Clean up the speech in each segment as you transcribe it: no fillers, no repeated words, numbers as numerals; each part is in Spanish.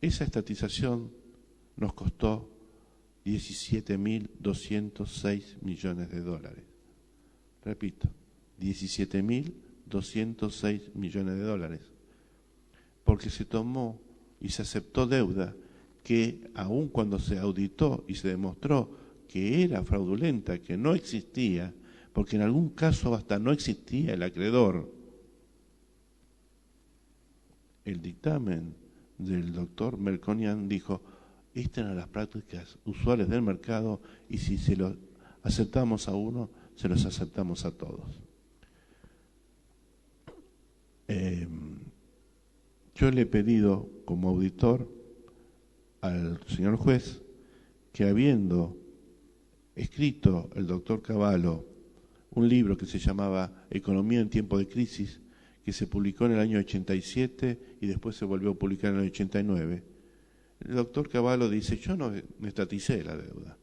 Esa estatización nos costó 17.206 millones de dólares. Repito, 17.206 millones de dólares. Porque se tomó y se aceptó deuda que, aun cuando se auditó y se demostró que era fraudulenta, que no existía, porque en algún caso hasta no existía el acreedor, el dictamen del doctor Melconian dijo: estas eran las prácticas usuales del mercado y si se los aceptamos a uno, se los aceptamos a todos. Yo le he pedido como auditor al señor juez que, habiendo escrito el doctor Cavallo un libro que se llamaba Economía en tiempo de crisis, que se publicó en el año 87 y después se volvió a publicar en el 89, el doctor Cavallo dice: yo no estaticé la deuda,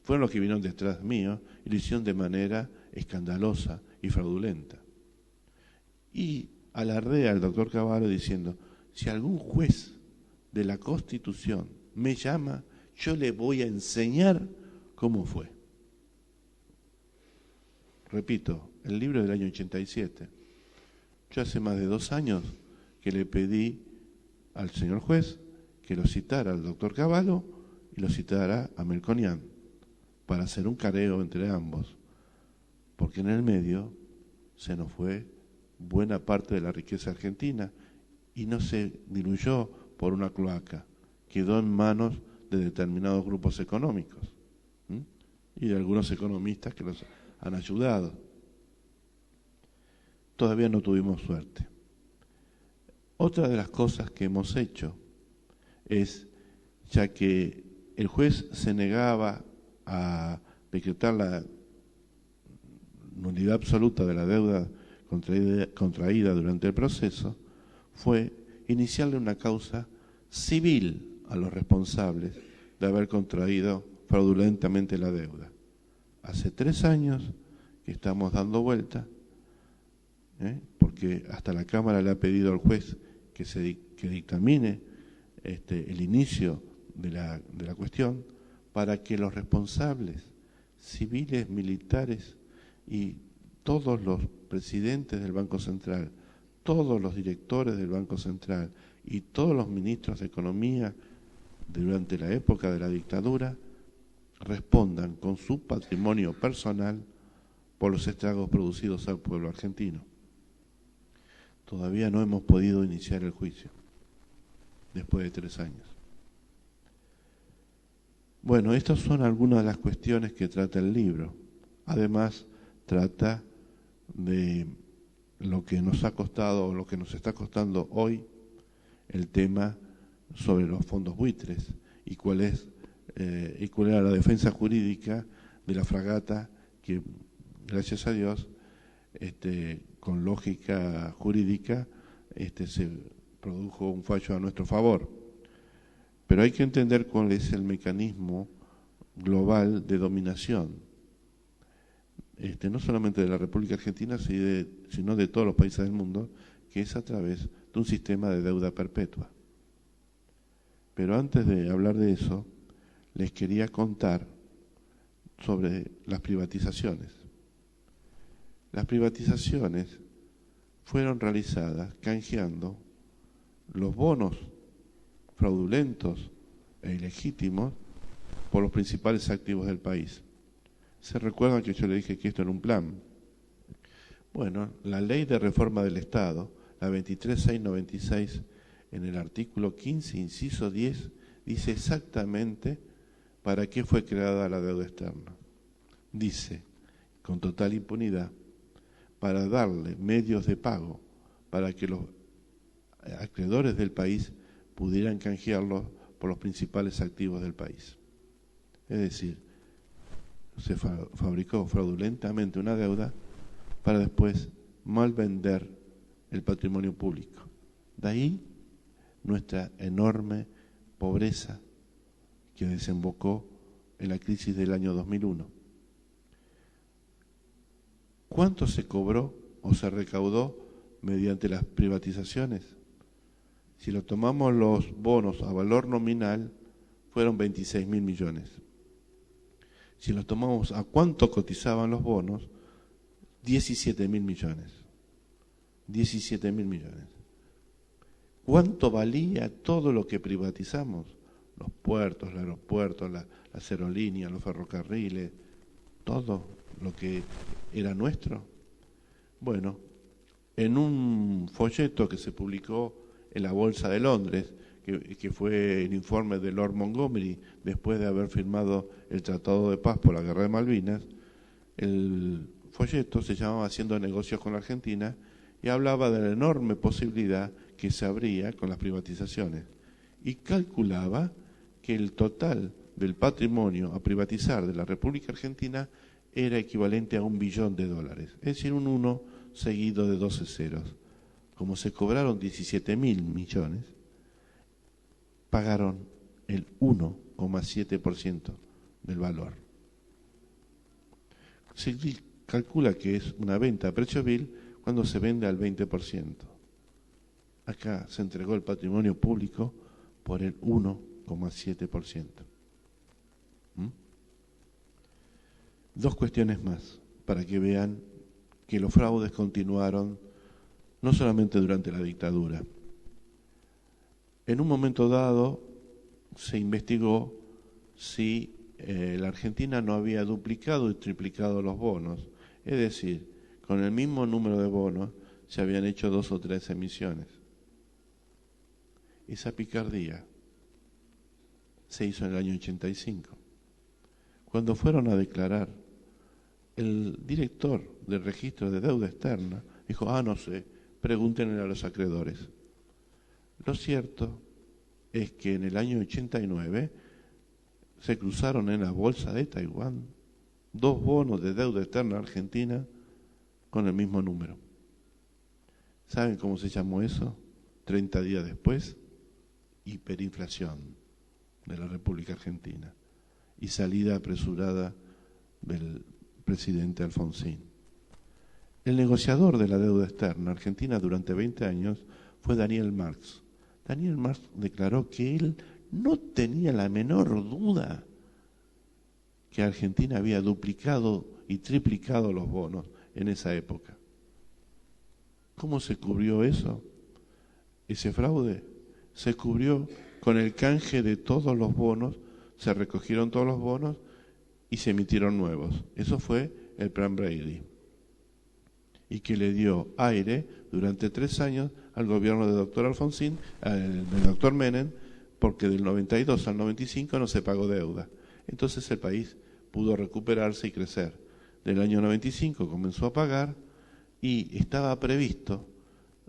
fueron los que vinieron detrás mío y lo hicieron de manera escandalosa y fraudulenta. Y alardea al doctor Cavallo diciendo: si algún juez de la Constitución me llama, yo le voy a enseñar cómo fue. Repito, el libro del año 87. Yo hace más de 2 años que le pedí al señor juez que lo citara al doctor Cavallo y lo citara a Melconian para hacer un careo entre ambos, porque en el medio se nos fue buena parte de la riqueza argentina y no se diluyó por una cloaca, quedó en manos de determinados grupos económicos y de algunos economistas que los han ayudado. Todavía no tuvimos suerte. Otra de las cosas que hemos hecho es, ya que el juez se negaba a decretar la nulidad absoluta de la deuda contraída durante el proceso, fue iniciarle una causa civil a los responsables de haber contraído fraudulentamente la deuda. Hace 3 años que estamos dando vuelta, porque hasta la Cámara le ha pedido al juez que dictamine el inicio de la cuestión, para que los responsables civiles, militares y todos los presidentes del Banco Central, todos los directores del Banco Central y todos los ministros de Economía durante la época de la dictadura respondan con su patrimonio personal por los estragos producidos al pueblo argentino. Todavía no hemos podido iniciar el juicio, después de 3 años. Bueno, estas son algunas de las cuestiones que trata el libro. Además, trata de lo que nos ha costado o lo que nos está costando hoy el tema sobre los fondos buitres y cuál era la defensa jurídica de la fragata que, gracias a Dios, con lógica jurídica, se produjo un fallo a nuestro favor. Pero hay que entender cuál es el mecanismo global de dominación, no solamente de la República Argentina, sino de todos los países del mundo, que es a través de un sistema de deuda perpetua. Pero antes de hablar de eso, les quería contar sobre las privatizaciones. Las privatizaciones fueron realizadas canjeando los bonos fraudulentos e ilegítimos por los principales activos del país. ¿Se recuerdan que yo le dije que esto era un plan? Bueno, la Ley de Reforma del Estado, la 23696, en el artículo 15, inciso 10, dice exactamente para qué fue creada la deuda externa. Dice, con total impunidad, para darle medios de pago para que los acreedores del país pudieran canjearlos por los principales activos del país. Es decir, se fabricó fraudulentamente una deuda para después malvender el patrimonio público. De ahí nuestra enorme pobreza que desembocó en la crisis del año 2001. ¿Cuánto se cobró o se recaudó mediante las privatizaciones? Si lo tomamos los bonos a valor nominal, fueron 26.000 millones. Si lo tomamos a cuánto cotizaban los bonos, 17.000 millones. 17.000 millones. ¿Cuánto valía todo lo que privatizamos? Los puertos, los aeropuertos, las aerolíneas, los ferrocarriles, todo lo que era nuestro. Bueno, en un folleto que se publicó en la Bolsa de Londres, que fue el informe de Lord Montgomery, después de haber firmado el Tratado de Paz por la Guerra de Malvinas, el folleto se llamaba Haciendo negocios con la Argentina y hablaba de la enorme posibilidad que se abría con las privatizaciones y calculaba que el total del patrimonio a privatizar de la República Argentina era equivalente a $1 billón, es decir, un 1 seguido de 12 ceros. Como se cobraron 17.000 millones, pagaron el 1,7% del valor. Se calcula que es una venta a precio vil cuando se vende al 20%. Acá se entregó el patrimonio público por el 1,7%. Dos cuestiones más para que vean que los fraudes continuaron no solamente durante la dictadura. En un momento dado se investigó si la Argentina no había duplicado y triplicado los bonos, es decir, con el mismo número de bonos se habían hecho 2 o 3 emisiones. Esa picardía se hizo en el año 85. Cuando fueron a declarar, el director del registro de deuda externa dijo, no sé, pregúntenle a los acreedores. Lo cierto es que en el año 89 se cruzaron en la bolsa de Taiwán 2 bonos de deuda externa argentina con el mismo número. ¿Saben cómo se llamó eso? 30 días después, hiperinflación de la República Argentina y salida apresurada del presidente Alfonsín. El negociador de la deuda externa argentina durante 20 años fue Daniel Marx. Daniel Marx declaró que él no tenía la menor duda que Argentina había duplicado y triplicado los bonos en esa época. ¿Cómo se cubrió eso? Ese fraude se cubrió con el canje de todos los bonos, se recogieron todos los bonos y se emitieron nuevos. Eso fue el plan Brady. Y que le dio aire durante 3 años al gobierno del doctor Alfonsín, del doctor Menem, porque del 92 al 95 no se pagó deuda. Entonces el país pudo recuperarse y crecer. Del año 95 comenzó a pagar y estaba previsto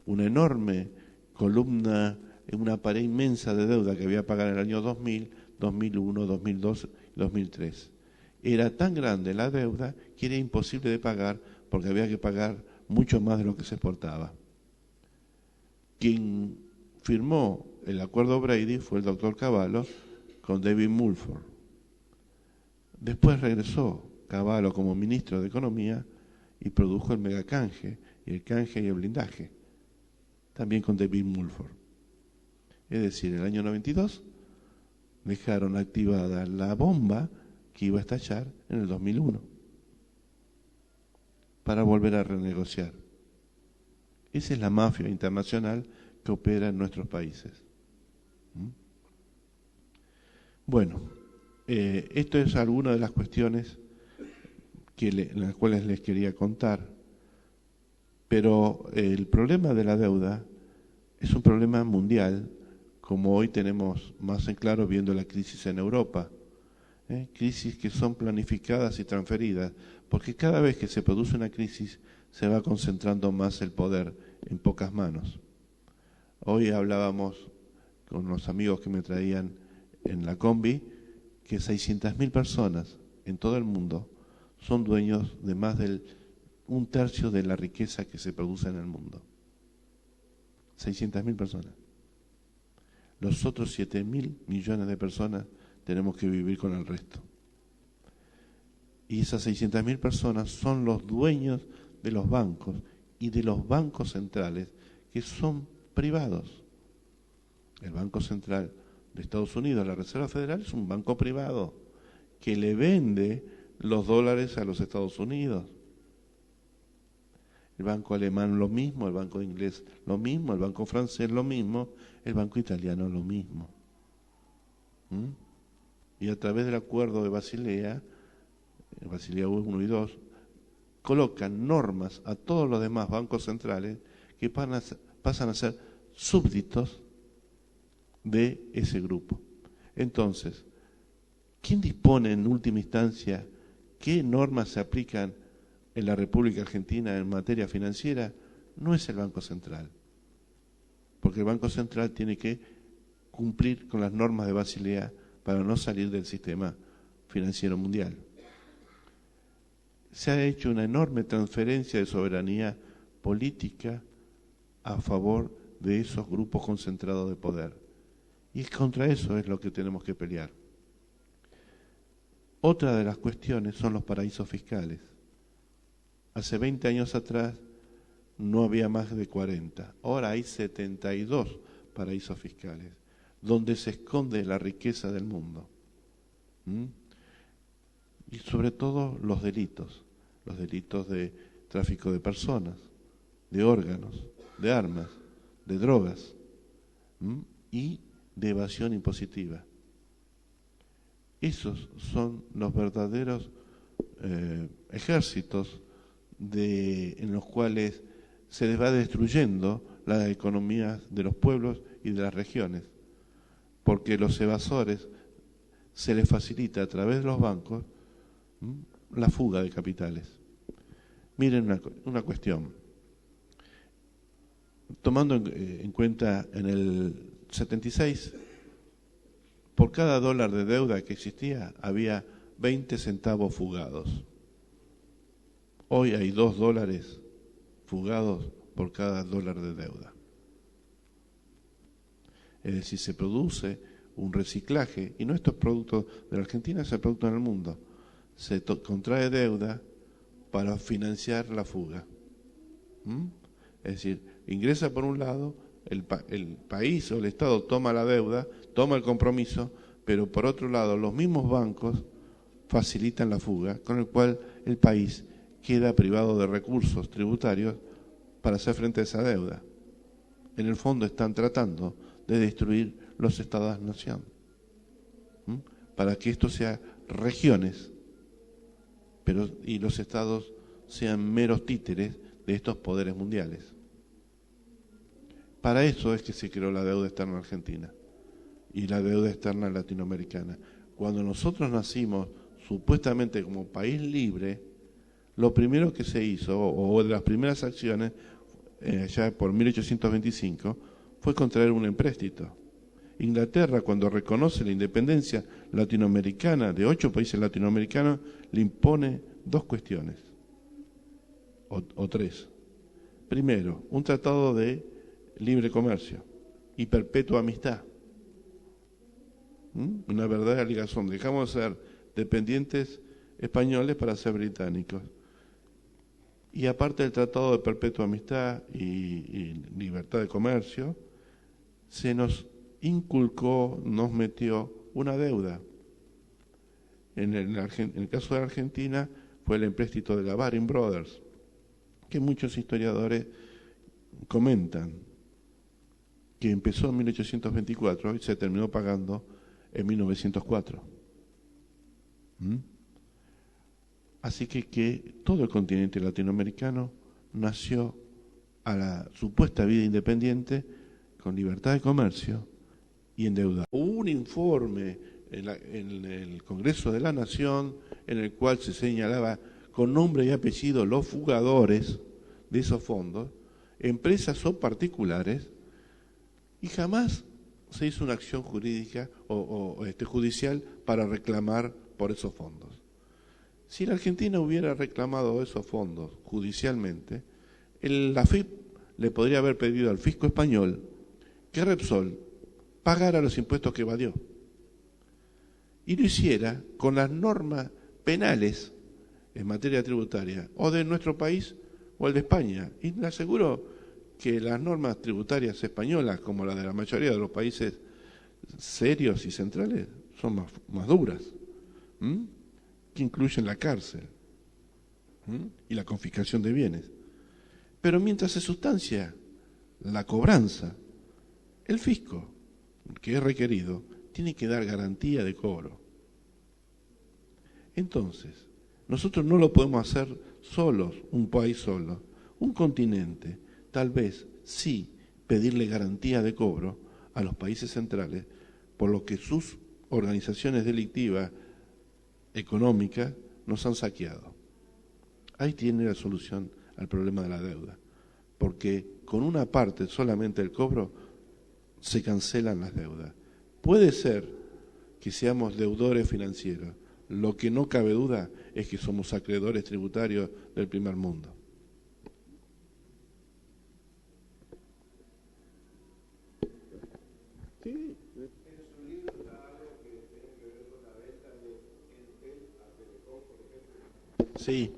una enorme columna, una pared inmensa de deuda que había que pagar en el año 2000, 2001, 2002 y 2003. Era tan grande la deuda que era imposible de pagar porque había que pagar mucho más de lo que se exportaba. Quien firmó el acuerdo Brady fue el doctor Cavallo con David Mulford. Después regresó Cavallo como ministro de Economía y produjo el megacanje, y el canje y el blindaje, también con David Mulford. Es decir, en el año 92 dejaron activada la bomba que iba a estallar en el 2001 para volver a renegociar. Esa es la mafia internacional que opera en nuestros países. Bueno, esto es alguna de las cuestiones en las cuales les quería contar, pero el problema de la deuda es un problema mundial, como hoy tenemos más en claro viendo la crisis en Europa. Crisis que son planificadas y transferidas, porque cada vez que se produce una crisis se va concentrando más el poder en pocas manos. Hoy hablábamos con los amigos que me traían en la combi que 600.000 personas en todo el mundo son dueños de más del 1/3 de la riqueza que se produce en el mundo. 600.000 personas. Los otros 7.000 millones de personas tenemos que vivir con el resto. Y esas 600.000 personas son los dueños de los bancos y de los bancos centrales que son privados. El Banco Central de Estados Unidos, la Reserva Federal, es un banco privado que le vende los dólares a los Estados Unidos. El banco alemán lo mismo, el banco inglés lo mismo, el banco francés lo mismo, el banco italiano lo mismo. Y a través del acuerdo de Basilea, Basilea 1 y 2, colocan normas a todos los demás bancos centrales que pasan a ser súbditos de ese grupo. Entonces, ¿quién dispone en última instancia qué normas se aplican en la República Argentina en materia financiera? No es el Banco Central, porque el Banco Central tiene que cumplir con las normas de Basilea para no salir del sistema financiero mundial. Se ha hecho una enorme transferencia de soberanía política a favor de esos grupos concentrados de poder. Y contra eso es lo que tenemos que pelear. Otra de las cuestiones son los paraísos fiscales. Hace 20 años atrás no había más de 40. Ahora hay 72 paraísos fiscales, donde se esconde la riqueza del mundo. Y sobre todo los delitos de tráfico de personas, de órganos, de armas, de drogas y de evasión impositiva. Esos son los verdaderos ejércitos en los cuales se les va destruyendo la economía de los pueblos y de las regiones, porque los evasores se les facilita a través de los bancos la fuga de capitales. Miren una cuestión. Tomando en cuenta en el 76, por cada dólar de deuda que existía, había 20 centavos fugados. Hoy hay 2 dólares fugados por cada dólar de deuda. Es decir, se produce un reciclaje, y no esto es producto de la Argentina, es el producto en el mundo. Se contrae deuda para financiar la fuga. Es decir, ingresa por un lado, el país o el Estado toma la deuda, toma el compromiso, pero por otro lado los mismos bancos facilitan la fuga, con el cual el país queda privado de recursos tributarios para hacer frente a esa deuda. En el fondo están tratando de destruir los estados-nación, para que esto sea regiones, y los estados sean meros títeres de estos poderes mundiales. Para eso es que se creó la deuda externa argentina y la deuda externa latinoamericana. Cuando nosotros nacimos supuestamente como país libre, lo primero que se hizo, o de las primeras acciones, ya por 1825, fue contraer un empréstito. Inglaterra, cuando reconoce la independencia latinoamericana de 8 países latinoamericanos, le impone 2 cuestiones, o 3. Primero, un tratado de libre comercio y perpetua amistad. Una verdadera ligación. Dejamos de ser dependientes españoles para ser británicos. Y aparte del tratado de perpetua amistad y libertad de comercio, se nos inculcó, nos metió una deuda. En el caso de Argentina fue el empréstito de la Baring Brothers, que muchos historiadores comentan que empezó en 1824 y se terminó pagando en 1904. Así que todo el continente latinoamericano nació a la supuesta vida independiente con libertad de comercio y en deuda. Hubo un informe en el Congreso de la Nación en el cual se señalaba con nombre y apellido los fugadores de esos fondos, empresas o particulares, y jamás se hizo una acción jurídica o judicial para reclamar por esos fondos. Si la Argentina hubiera reclamado esos fondos judicialmente, la AFIP le podría haber pedido al fisco español que Repsol pagara los impuestos que evadió. Y lo hiciera con las normas penales en materia tributaria, o de nuestro país o el de España. Y le aseguro que las normas tributarias españolas, como las de la mayoría de los países serios y centrales, son más duras, que incluyen la cárcel y la confiscación de bienes. Pero mientras se sustancia la cobranza, el fisco, que es requerido, tiene que dar garantía de cobro. Entonces, nosotros no lo podemos hacer solos, un país solo. Un continente, tal vez sí pedirle garantía de cobro a los países centrales, por lo que sus organizaciones delictivas, económicas, nos han saqueado. Ahí tiene la solución al problema de la deuda, porque con una parte solamente del cobro se cancelan las deudas. Puede ser que seamos deudores financieros, lo que no cabe duda es que somos acreedores tributarios del primer mundo. Sí. En su libro está algo que tiene que ver con la venta de Entel a Telecom, por ejemplo. Sí,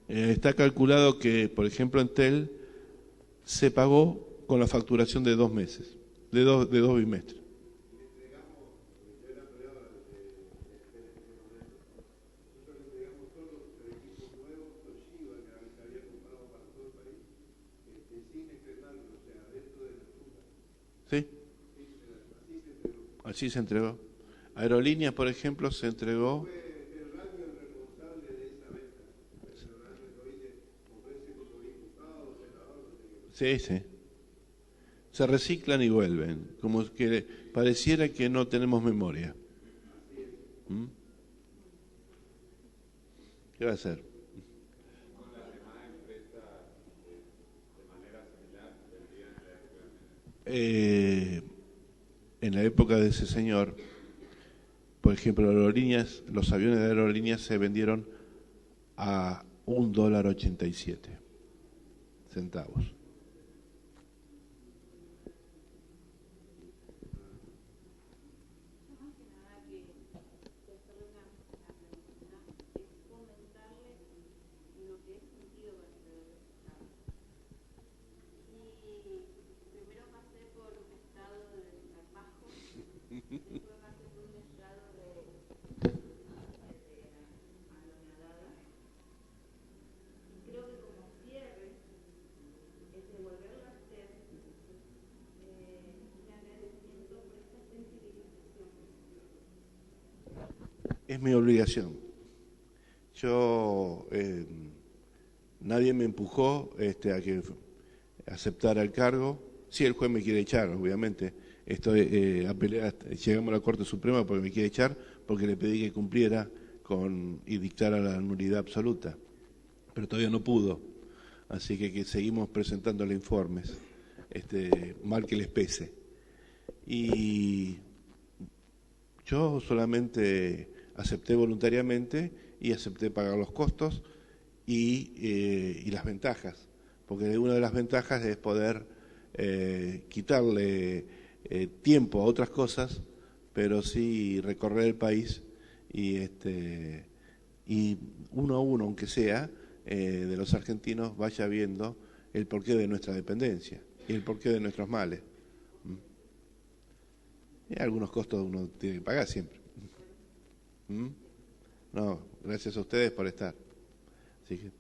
está calculado que, por ejemplo, Entel se pagó con la facturación de 2 meses, de dos bimestres. Sí, así se entregó. Aerolíneas, por ejemplo, se entregó. Sí, sí. Se reciclan y vuelven, como que pareciera que no tenemos memoria. ¿Qué va a hacer? En la época de ese señor, por ejemplo, los aviones de aerolíneas se vendieron a $1.87. Es mi obligación. Yo, nadie me empujó a que aceptara el cargo. Si el juez me quiere echar, obviamente. Llegamos a la Corte Suprema porque me quiere echar, porque le pedí que cumpliera y dictara la nulidad absoluta. Pero todavía no pudo. Así que seguimos presentándole informes, mal que les pese. Y yo solamente acepté voluntariamente y acepté pagar los costos y las ventajas, porque una de las ventajas es poder quitarle tiempo a otras cosas, pero sí recorrer el país y uno a uno, aunque sea, de los argentinos vaya viendo el porqué de nuestra dependencia y el porqué de nuestros males. Y algunos costos uno tiene que pagar siempre. No, gracias a ustedes por estar. Así que